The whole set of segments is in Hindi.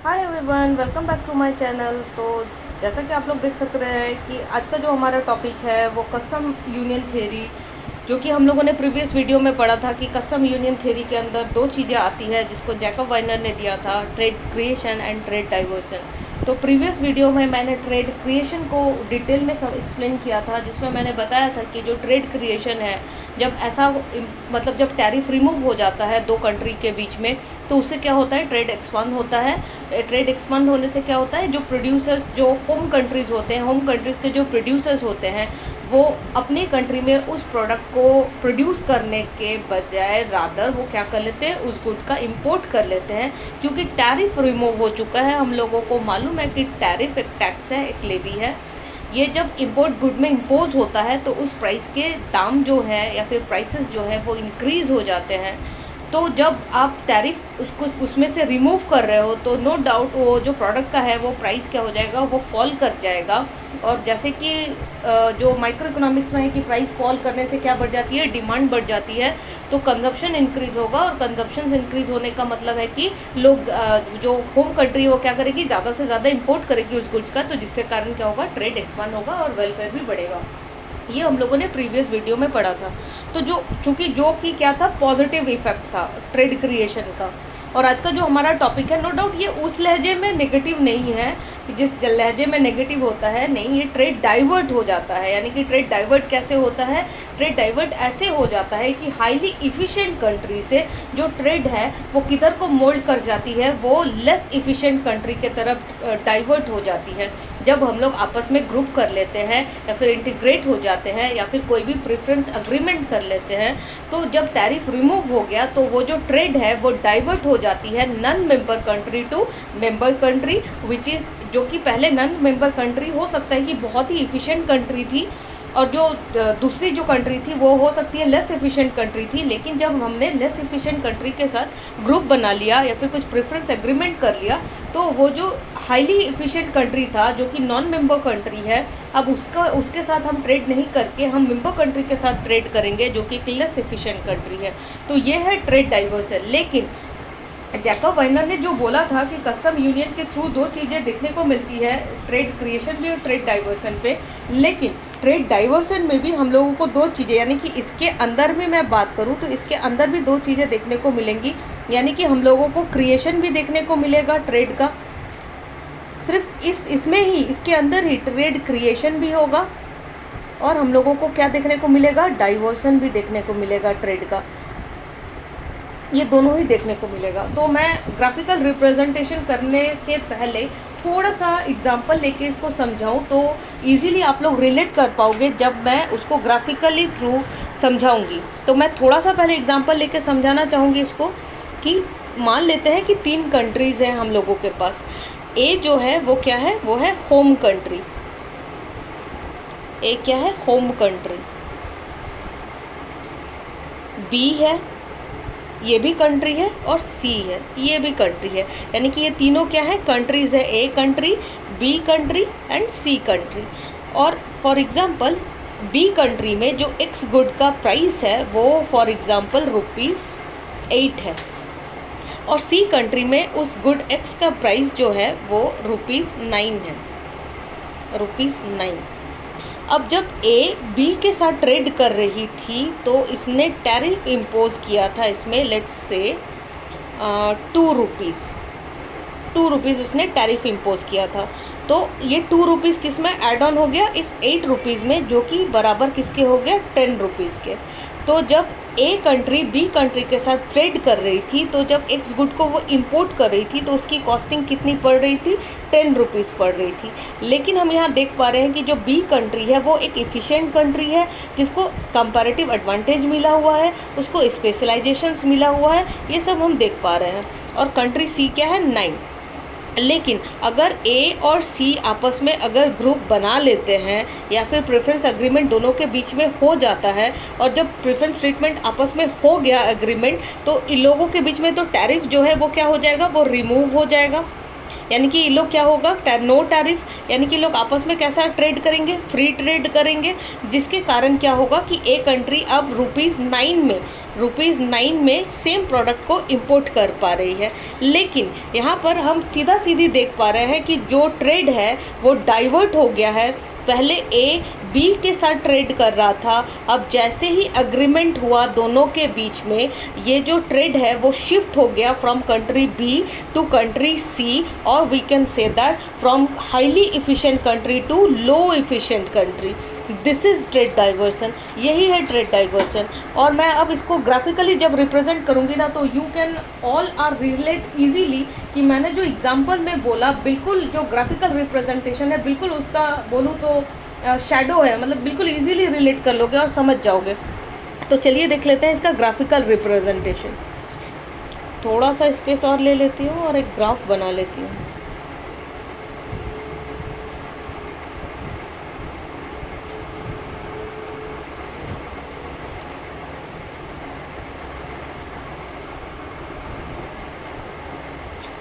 Hi everyone, welcome back to my channel. तो जैसा कि आप लोग देख सक रहे हैं कि आज का जो हमारा टॉपिक है वो कस्टम यूनियन थ्योरी, जो कि हम लोगों ने प्रीवियस वीडियो में पढ़ा था कि कस्टम यूनियन थ्योरी के अंदर दो चीज़ें आती है जिसको जैकब वाइनर ने दिया था, trade creation and trade diversion. तो प्रीवियस वीडियो में मैंने ट्रेड क्रिएशन को डिटेल में सब एक्सप्लेन किया था, जिसमें मैंने बताया था कि जो ट्रेड क्रिएशन है, जब ऐसा मतलब जब टैरिफ रिमूव हो जाता है दो कंट्री के बीच में, तो उससे क्या होता है, ट्रेड एक्सपांड होता है। ट्रेड एक्सपांड होने से क्या होता है, जो प्रोड्यूसर्स, जो होम कंट्रीज़ होते हैं, होम कंट्रीज़ के जो प्रोड्यूसर्स होते हैं, वो अपनी कंट्री में उस प्रोडक्ट को प्रोड्यूस करने के बजाय रादर वो क्या कर लेते हैं, उस गुड का इंपोर्ट कर लेते हैं, क्योंकि टैरिफ रिमूव हो चुका है। हम लोगों को मालूम है कि टैरिफ एक टैक्स है, एक लेवी है। ये जब इंपोर्ट गुड में इम्पोज होता है तो उस प्राइस के दाम जो है या फिर प्राइसेस जो है वो इंक्रीज़ हो जाते हैं। तो जब आप टैरिफ उसको उसमें से रिमूव कर रहे हो तो नो डाउट वो जो प्रोडक्ट का है वो प्राइस क्या हो जाएगा, वो फॉल कर जाएगा। और जैसे कि जो माइक्रो इकोनॉमिक्स में है कि प्राइस फॉल करने से क्या बढ़ जाती है, डिमांड बढ़ जाती है, तो कंजप्शन इंक्रीज़ होगा। और कंजप्शन इंक्रीज़ होने का मतलब है कि लोग जो होम कंट्री है वो क्या करेगी, ज़्यादा से ज़्यादा इंपोर्ट करेगी उस गुड्स का, तो जिसके कारण क्या होगा, ट्रेड एक्सपांड होगा और वेलफेयर भी बढ़ेगा। ये हम लोगों ने प्रीवियस वीडियो में पढ़ा था। तो चूँकि जो कि क्या था, पॉजिटिव इफेक्ट था ट्रेड क्रिएशन का। और आज का जो हमारा टॉपिक है, नो डाउट ये उस लहजे में नेगेटिव नहीं है कि जिस लहजे में नेगेटिव होता है, नहीं, ये ट्रेड डाइवर्ट हो जाता है। यानी कि ट्रेड डाइवर्ट कैसे होता है, ट्रेड डाइवर्ट ऐसे हो जाता है कि हाईली इफ़िशिएंट कंट्री से जो ट्रेड है वो किधर को मोल्ड कर जाती है, वो लेस इफ़िशिएंट कंट्री के तरफ डाइवर्ट हो जाती है। जब हम लोग आपस में ग्रुप कर लेते हैं या फिर इंटीग्रेट हो जाते हैं या फिर कोई भी प्रेफरेंस अग्रीमेंट कर लेते हैं, तो जब टैरिफ रिमूव हो गया तो वो जो ट्रेड है वो डाइवर्ट हो जाती है non member country to member country, which is, जो कि पहले नॉन मेंबर कंट्री हो सकता है कि बहुत ही इफ़िशिएंट कंट्री थी, और जो दूसरी जो कंट्री थी वो हो सकती है लेस एफिशिएंट कंट्री थी। लेकिन जब हमने लेस एफिशिएंट कंट्री के साथ ग्रुप बना लिया या फिर कुछ प्रेफरेंस एग्रीमेंट कर लिया, तो वो जो हाईली एफिशिएंट कंट्री था, जो कि नॉन मेंबर कंट्री है, अब उसके साथ हम ट्रेड नहीं करके हम मेंबर कंट्री के साथ ट्रेड करेंगे, जो कि लेस एफिशिएंट कंट्री है। तो ये है ट्रेड डाइवर्सन। लेकिन जैकब वाइनर ने जो बोला था कि कस्टम यूनियन के थ्रू दो चीज़ें देखने को मिलती है, ट्रेड क्रिएशन भी और ट्रेड डाइवर्सन पे। लेकिन ट्रेड डाइवर्सन में भी हम लोगों को दो चीज़ें, यानी कि इसके अंदर में मैं बात करूँ तो इसके अंदर भी दो चीज़ें देखने को मिलेंगी। यानी कि हम लोगों को क्रिएशन भी देखने को मिलेगा ट्रेड का, सिर्फ इसमें ही, इसके अंदर ही ट्रेड क्रिएशन भी होगा, और हम लोगों को क्या देखने को मिलेगा, डाइवर्सन भी देखने को मिलेगा ट्रेड का। ये दोनों ही देखने को मिलेगा। तो मैं ग्राफिकल रिप्रेजेंटेशन करने के पहले थोड़ा सा एग्जांपल लेके इसको समझाऊं तो इजीली आप लोग रिलेट कर पाओगे जब मैं उसको ग्राफिकली थ्रू समझाऊंगी। तो मैं थोड़ा सा पहले एग्जांपल लेके समझाना चाहूँगी इसको, कि मान लेते हैं कि तीन कंट्रीज़ हैं हम लोगों के पास। ए जो है वो क्या है, वो है होम कंट्री। ए क्या है, होम कंट्री। बी है, ये भी कंट्री है, और सी है, ये भी कंट्री है। यानी कि ये तीनों क्या है, कंट्रीज़ है, A country, B country and C country. और फॉर एग्जांपल बी कंट्री में जो एक्स गुड का प्राइस है वो फॉर एग्जांपल ₹8 है, और सी कंट्री में उस गुड एक्स का प्राइस जो है वो ₹9 है, ₹9। अब जब ए बी के साथ ट्रेड कर रही थी तो इसने टैरिफ इम्पोज किया था इसमें, लेट्स से ₹2 उसने टैरिफ इम्पोज किया था। तो ये ₹2 किस में ऐड ऑन हो गया, इस ₹8 में, जो कि बराबर किसके हो गया, ₹10 के। तो जब ए कंट्री बी कंट्री के साथ ट्रेड कर रही थी, तो जब एक्स गुड को वो इंपोर्ट कर रही थी तो उसकी कॉस्टिंग कितनी पड़ रही थी, ₹10 पड़ रही थी। लेकिन हम यहाँ देख पा रहे हैं कि जो बी कंट्री है वो एक इफ़िशिएंट कंट्री है, जिसको कंपैरेटिव एडवांटेज मिला हुआ है, उसको स्पेशलाइजेशंस मिला हुआ है, ये सब हम देख पा रहे हैं। और कंट्री सी क्या है, 9। लेकिन अगर ए और सी आपस में अगर ग्रुप बना लेते हैं या फिर प्रेफरेंस एग्रीमेंट दोनों के बीच में हो जाता है, और जब प्रेफरेंस ट्रीटमेंट आपस में हो गया एग्रीमेंट, तो इन लोगों के बीच में तो टैरिफ जो है वो क्या हो जाएगा, वो रिमूव हो जाएगा। यानी कि ये लोग क्या होगा, नो टैरिफ, यानी कि लोग आपस में कैसा ट्रेड करेंगे, फ्री ट्रेड करेंगे, जिसके कारण क्या होगा कि ए कंट्री अब ₹9 में ₹9 में सेम प्रोडक्ट को इंपोर्ट कर पा रही है। लेकिन यहाँ पर हम सीधा सीधी देख पा रहे हैं कि जो ट्रेड है वो डाइवर्ट हो गया है। पहले ए बी के साथ ट्रेड कर रहा था, अब जैसे ही अग्रीमेंट हुआ दोनों के बीच में, ये जो ट्रेड है वो शिफ्ट हो गया from country B to country C, और we can say that from highly efficient country to low efficient country. This is trade diversion, यही है ट्रेड डाइवर्सन। और मैं अब इसको ग्राफिकली जब रिप्रेजेंट करूँगी ना, तो you can all are relate easily कि मैंने जो एग्जांपल में बोला, बिल्कुल जो ग्राफिकल रिप्रेजेंटेशन है, बिल्कुल उसका बोलूँ तो शैडो है, मतलब बिल्कुल इजीली रिलेट कर लोगे और समझ जाओगे। तो चलिए देख लेते हैं इसका ग्राफिकल रिप्रेजेंटेशन। थोड़ा सा स्पेस और ले लेती हूँ और एक ग्राफ बना लेती हूँ।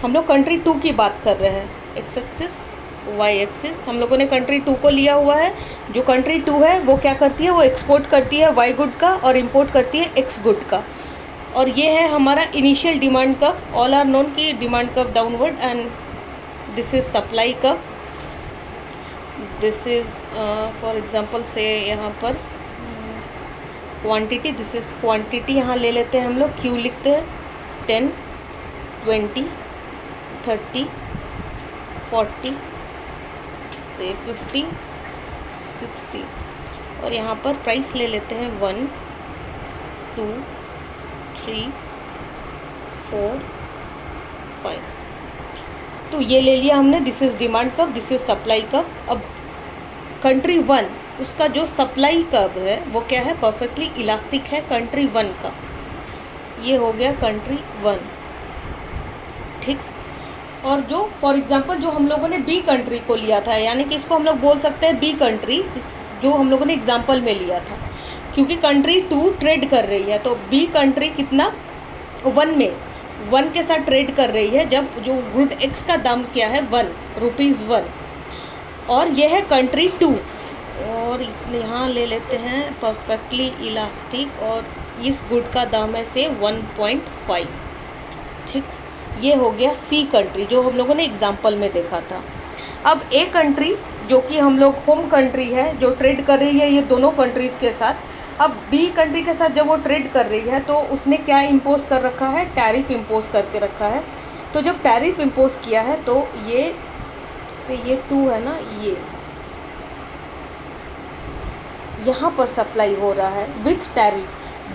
हम लोग कंट्री 2 की बात कर रहे हैं, एक्स एक्सिस वाई एक्सिस हम लोगों ने कंट्री 2 को लिया हुआ है। जो कंट्री 2 है वो क्या करती है, वो एक्सपोर्ट करती है वाई गुड का और इंपोर्ट करती है एक्स गुड का। और ये है हमारा initial demand curve. All are known की demand curve downward, and this is supply curve. This is for example से यहाँ पर क्वांटिटी, दिस इज क्वांटिटी यहाँ ले लेते हैं हम लोग, क्यू लिखते हैं 10 20 30 40 से 50 60, और यहाँ पर प्राइस ले लेते हैं 1 2 3 4 5। तो ये ले लिया हमने, this is demand curve, this is supply curve. अब कंट्री 1 उसका जो सप्लाई कर्व है वो क्या है, परफेक्टली इलास्टिक है कंट्री 1 का। ये हो गया कंट्री 1, ठीक। और जो फॉर एग्जांपल जो हम लोगों ने बी कंट्री को लिया था, यानी कि इसको हम लोग बोल सकते हैं बी कंट्री, जो हम लोगों ने एग्जांपल में लिया था, क्योंकि कंट्री 2 ट्रेड कर रही है। तो बी कंट्री कितना 1 में 1 के साथ ट्रेड कर रही है, जब जो गुड एक्स का दाम क्या है ₹1, और यह है कंट्री 2। और यहाँ ले लेते हैं परफेक्टली इलास्टिक, और इस गुड का दाम है से 1.5, ठीक। ये हो गया सी कंट्री जो हम लोगों ने एग्जाम्पल में देखा था। अब ए कंट्री जो कि हम लोग होम कंट्री है, जो ट्रेड कर रही है ये दोनों कंट्रीज़ के साथ। अब बी कंट्री के साथ जब वो ट्रेड कर रही है तो उसने क्या इम्पोज कर रखा है, टैरिफ इम्पोज करके रखा है। तो जब टैरिफ इम्पोज किया है तो ये से ये 2 है ना, ये यहाँ पर सप्लाई हो रहा है with tariff,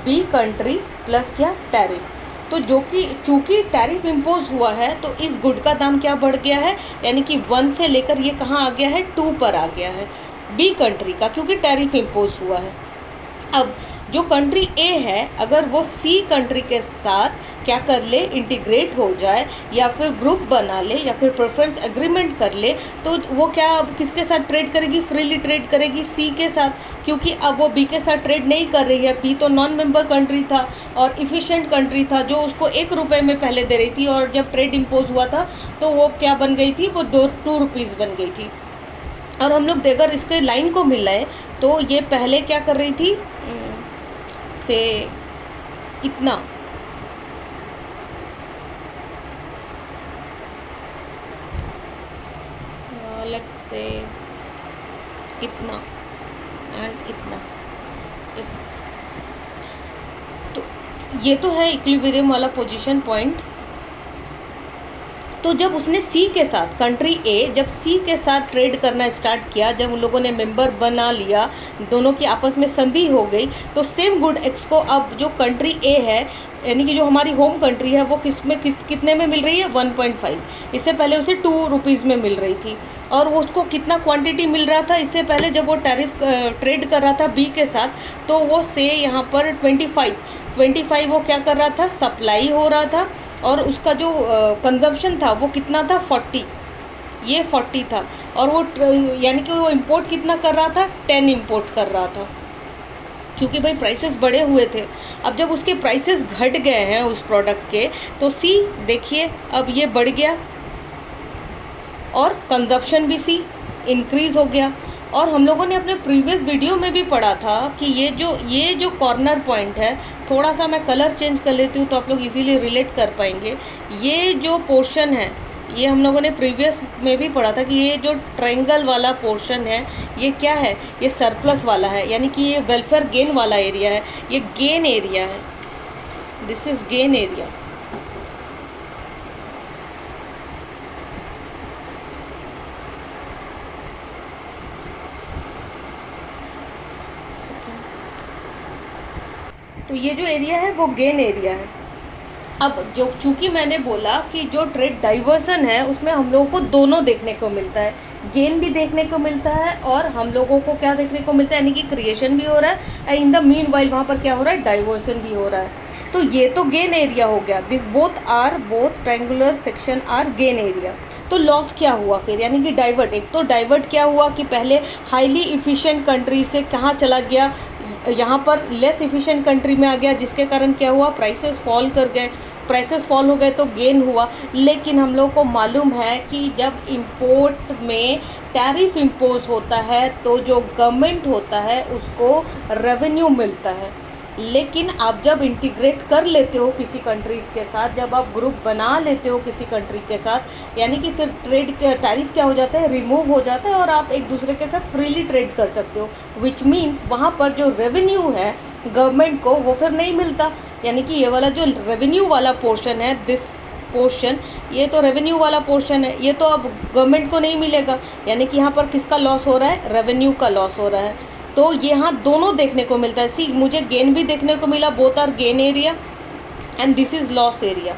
B country plus क्या टैरिफ। तो जो कि चूँकि टैरिफ इम्पोज हुआ है तो इस गुड का दाम क्या बढ़ गया है, यानी कि 1 से लेकर ये कहाँ आ गया है, 2 पर आ गया है बी कंट्री का, क्योंकि टैरिफ इम्पोज हुआ है। अब जो कंट्री ए है, अगर वो सी कंट्री के साथ क्या कर ले, इंटीग्रेट हो जाए या फिर ग्रुप बना ले या फिर प्रेफरेंस एग्रीमेंट कर ले, तो वो क्या अब किसके साथ ट्रेड करेगी, फ्रीली ट्रेड करेगी सी के साथ, क्योंकि अब वो बी के साथ ट्रेड नहीं कर रही है। बी तो नॉन मेंबर कंट्री था और इफ़िशिएंट कंट्री था, जो उसको ₹1 में पहले दे रही थी, और जब ट्रेड इम्पोज हुआ था तो वो क्या बन गई थी, वो ₹2 बन गई थी। और हम लोग अगर इसके लाइन को मिलाएं तो ये पहले क्या कर रही थी से इतना, लेट्स से इतना एंड इतना, इस तो ये तो है इक्विलिब्रियम वाला पोजीशन पॉइंट। तो जब उसने सी के साथ, कंट्री ए जब सी के साथ ट्रेड करना स्टार्ट किया, जब उन लोगों ने मेंबर बना लिया, दोनों की आपस में संधि हो गई, तो सेम गुड एक्स को अब जो कंट्री ए है, यानी कि जो हमारी होम कंट्री है, वो कितने में मिल रही है, 1.5। इससे पहले उसे ₹2 में मिल रही थी। और वो उसको कितना क्वांटिटी मिल रहा था इससे पहले, जब वो टैरिफ ट्रेड कर रहा था बी के साथ, तो वो से यहाँ पर 25 वो क्या कर रहा था, सप्लाई हो रहा था, और उसका जो कंजम्पशन था वो कितना था, 40, ये 40 था। और वो यानी कि वो इंपोर्ट कितना कर रहा था, 10 इंपोर्ट कर रहा था, क्योंकि भाई प्राइसेस बढ़े हुए थे। अब जब उसके प्राइसेस घट गए हैं उस प्रोडक्ट के, तो सी देखिए अब ये बढ़ गया और कंजप्शन भी सी इंक्रीज़ हो गया। और हम लोगों ने अपने प्रीवियस वीडियो में भी पढ़ा था कि ये जो कॉर्नर पॉइंट है, थोड़ा सा मैं कलर चेंज कर लेती हूँ तो आप लोग इजीली रिलेट कर पाएंगे। ये जो पोर्शन है, ये हम लोगों ने प्रीवियस में भी पढ़ा था कि ये जो ट्रायंगल वाला पोर्शन है ये क्या है, ये सरप्लस वाला है, यानी कि ये वेलफेयर गेन वाला एरिया है, ये गेन एरिया है, दिस इज़ गेन एरिया। तो ये जो एरिया है वो गेन एरिया है। अब जो चूंकि मैंने बोला कि जो ट्रेड डाइवर्सन है उसमें हम लोगों को दोनों देखने को मिलता है, गेन भी देखने को मिलता है और हम लोगों को क्या देखने को मिलता है, यानी कि क्रिएशन भी हो रहा है and in the mean while वहाँ पर क्या हो रहा है, डाइवर्सन भी हो रहा है। तो ये तो गेन एरिया हो गया, this both triangular section are gain area. तो लॉस क्या हुआ फिर, यानी कि डाइवर्ट, एक तो डाइवर्ट क्या हुआ कि पहले हाईली इफ़िशिएंट कंट्री से कहाँ चला गया, यहाँ पर लेस इफ़िशिएंट कंट्री में आ गया, जिसके कारण क्या हुआ, प्राइसेस फॉल कर गए, प्राइसेस फॉल हो गए तो गेन हुआ। लेकिन हम लोग को मालूम है कि जब इंपोर्ट में टैरिफ इम्पोज होता है तो जो गवर्नमेंट होता है उसको रेवेन्यू मिलता है। लेकिन आप जब इंटीग्रेट कर लेते हो किसी कंट्रीज़ के साथ, जब आप ग्रुप बना लेते हो किसी कंट्री के साथ, यानी कि फिर ट्रेड टैरिफ क्या हो जाता है, रिमूव हो जाता है और आप एक दूसरे के साथ फ्रीली ट्रेड कर सकते हो, विच मीन्स वहाँ पर जो रेवेन्यू है गवर्नमेंट को वो फिर नहीं मिलता। यानी कि ये वाला जो रेवेन्यू वाला पोर्शन है, दिस पोर्शन, ये तो रेवेन्यू वाला पोर्शन है, ये तो अब गवर्नमेंट को नहीं मिलेगा, यानी कि यहाँ पर किसका लॉस हो रहा है, रेवेन्यू का लॉस हो रहा है। तो यहाँ दोनों देखने को मिलता है। सी, मुझे गेन भी देखने को मिला, both are gain area and this is loss area,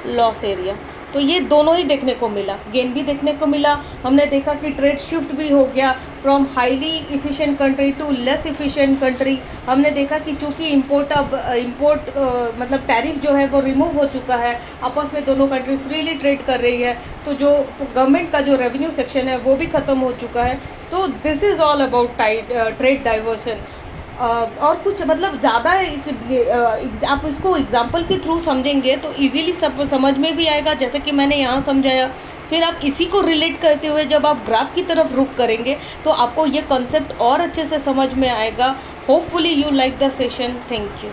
loss area. तो ये दोनों ही देखने को मिला, गेन भी देखने को मिला, हमने देखा कि ट्रेड शिफ्ट भी हो गया from highly efficient country to less efficient country. हमने देखा कि चूँकि इंपोर्ट मतलब टैरिफ जो है वो रिमूव हो चुका है, आपस में दोनों कंट्री फ्रीली ट्रेड कर रही है, तो जो गवर्नमेंट का जो रेवेन्यू सेक्शन है वो भी ख़त्म हो चुका है। तो this is all about trade diversion. और कुछ मतलब ज़्यादा आप इसको एग्जाम्पल के थ्रू समझेंगे तो इजीली सब समझ में भी आएगा, जैसे कि मैंने यहाँ समझाया। फिर आप इसी को रिलेट करते हुए जब आप ग्राफ की तरफ रुख करेंगे तो आपको ये कॉन्सेप्ट और अच्छे से समझ में आएगा। Hopefully you like the session. Thank you.